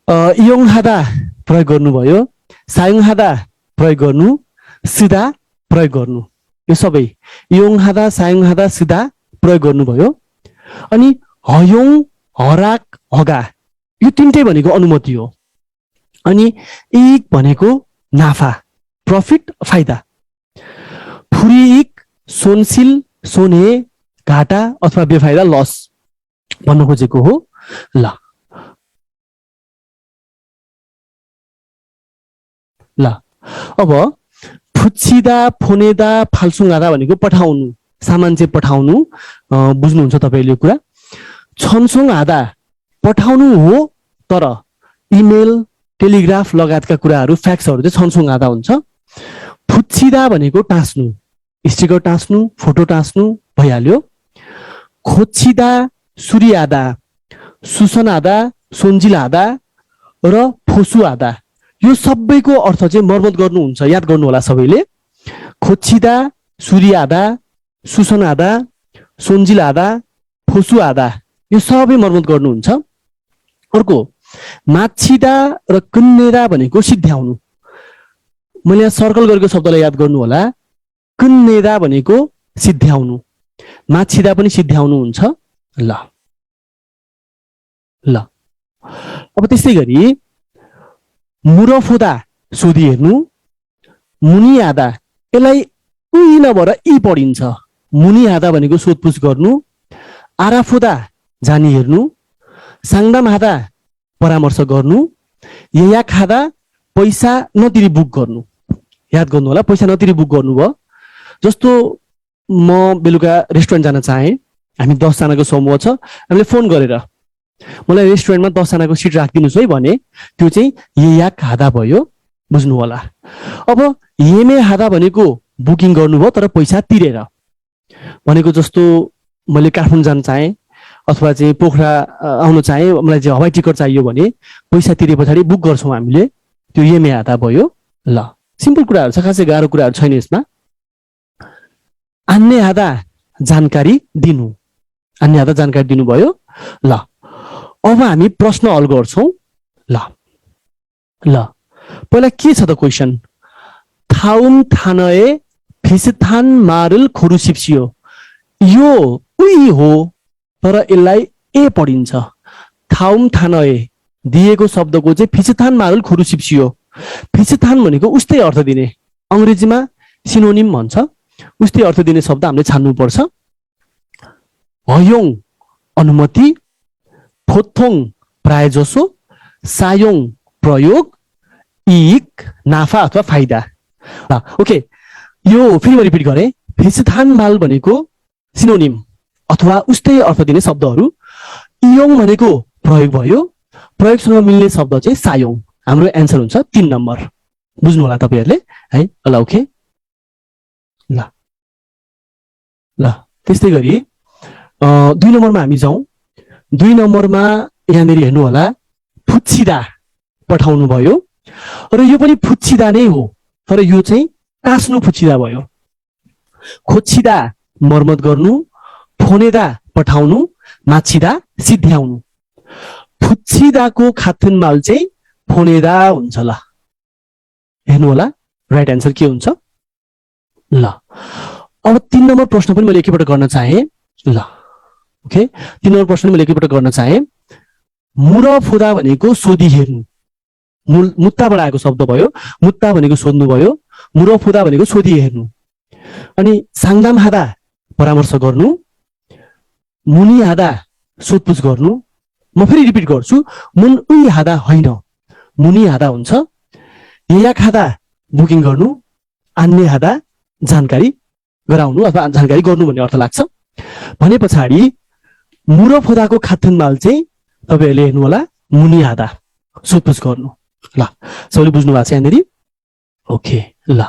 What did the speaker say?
इयोङ हादा प्रयोग गर्नुभयो, सायुङ हादा प्रयोग गर्नु, सिधा प्रयोग गर्नु, यो सबै इयोङ हादा सायुङ हादा सिधा प्रयोग गर्नुभयो। अनि हयोङ हराक हगा यो तीनटै भनेको अनुमति हो। अनि इक भनेको नाफा प्रॉफिट फाइदा। फुरिक सोनसिल सोने घाटा अथवा बेफाइदा लस भन्न खोजेको हो। ल अब फुच्चिदा फोनेदा फाल्सुङादा भनेको पठाउनु, सामान चाहिँ पठाउनु, बुझ्नुहुन्छ तपाईँले यो कुरा। छन्सुङ आदा पठाउनु हो तर इमेल टेलिग्राफ लगायतका कुराहरू फ्याक्सहरू चाहिँ छन्सुङ आदा हुन्छ। फुच्चिदा भनेको टाँस्नु, स्टिकर टाँस्नु, फोटो टाँस्नु भइहाल्यो। खोच्चिदा सुरी आदा, सुसन आदा, सोन्जिल आदा र फोसु आदा यो सबैको अर्थ चाहिँ मर्मत गर्नुहुन्छ, याद गर्नु होला सबैले। खोच्चिदा सुरी आदा, सुसन आदा, सोन्जिल आदा, फोसु आदा यो सबै मर्मत गर्नुहुन्छ। अर्को माछिदा र कन्नेदा भनेको सिद्ध्याउनु। मैले यहाँ सर्कल गरेको शब्दलाई याद गर्नु होला। कन्नेदा भनेको सिद्ध्याउनु, माछिदा पनि सिद्ध्याउनु हुन्छ। ल ल अब त्यसै गरी मुरफोदा सोधी हेर्नु, मुनि आदा यसलाई उही नभएर इ पढिन्छ। मुनि आदा भनेको सोधपुछ गर्नु, आराफोदा जानी हेर्नु, साङदाम हादा परामर्श गर्नु, या खादा पैसा नतिरी बुक गर्नु। याद गर्नु होला, पैसा नतिरी बुक गर्नुभयो। जस्तो म बेलुका रेस्टुरेन्ट जान चाहे, हामी 10 जनाको समूह छ, हामीले फोन गरेर मलाई रेस्टुरेन्टमा 10 जनाको सिट राखिदिनुस् है भने त्यो चाहिँ या खादा भयो, बुझ्नु होला। अब येमे हादा भनेको बुकिङ गर्नुभयो तर पैसा तिरेर, भनेको जस्तो मैले काठमाडौँ जान चाहे अथवा चाहिँ पोखरा आउन चाहे, मलाई चाहिँ हवाई टिकट चाहियो भने पैसा तिरे पछाडि बुक गर्छौँ हामीले, त्यो येमे हादा भयो। ल सिम्पल कुराहरू छ, खासै गाह्रो कुराहरू छैन यसमा। अन्य हादा जानकारी दिनु, अन्य हादा जानकारी दिनुभयो। ल अब हामी प्रश्न हल गर्छौँ। ल ल पहिला के छ त क्वेसन? थाउम थानए फिसथान मारुल खोरु सिप्सियो, यो उही हो तर यसलाई ए पढिन्छ। थाउम थानए दिएको शब्दको चाहिँ फिसथान मारुल खोरु सिप्सियो। फिसथान भनेको उस्तै अर्थ दिने, अङ्ग्रेजीमा सिनोनिम भन्छ, उस्तै अर्थ दिने शब्द हामीले छान्नुपर्छ। हयोङ अनुमति, फोथोङ प्राय जसो, सायोङ प्रयोग, इक नाफा अथवा फाइदा। ओके, यो फेरि म रिपिट गरेँ। फिसथान माल भनेको सिनोनिम अथवा उस्तै अर्थ दिने शब्दहरू। इयोङ भनेको प्रयोग भयो, प्रयोगसँग मिल्ने शब्द चाहिँ सायोङ। हाम्रो एन्सर हुन्छ 3 नम्बर, बुझ्नु होला तपाईँहरूले है। ल ओके, ल ल त्यस्तै गरी 2 नम्बरमा हामी जाउँ। 2 नम्बरमा यहाँनिर हेर्नु होला, फुच्चिदा पठाउनु भयो र यो पनि फुच्चिदा नै हो तर यो चाहिँ टाँस्नु फुच्चिदा भयो। खोच्चिदा मर्मत गर्नु, फोनेदा पठाउनु, माछिदा सिद्ध्याउनु। फुच्चिदाको खाथुनमाल चाहिँ फोनेदा हुन्छ। ल हेर्नु होला राइट एन्सर के हुन्छ। ल अब 3 नम्बर प्रश्न पनि मैले एकैपल्ट गर्न चाहे। ल ओके, 3 नम्बर प्रश्न मैले एकैपल्ट गर्न चाहे। मुरफोदा भनेको सोधी हेर्नु, मुत्ताबाट आएको शब्द भयो। मुत्ता भनेको सोध्नु भयो, मुरफोदा भनेको सोधी हेर्नु। अनि साङदाम हादा परामर्श गर्नु, मुनि हादा सोधपुछ गर्नु। म फेरि रिपिट गर्छु, मुन उही हादा होइन, मुनि हादा हुन्छ। या खादा बुकिङ गर्नु, अन्य हादा जानकारी गराउनु अथवा जानकारी गर्नु भन्ने अर्थ लाग्छ। भने पछाडि मुरफोदाको खाथुनमाल चाहिँ तपाईँहरूले हेर्नु होला, मुनि हादा सोधपुछ गर्नु। ल सबैले बुझ्नु भएको छ यहाँनिर? ओके ल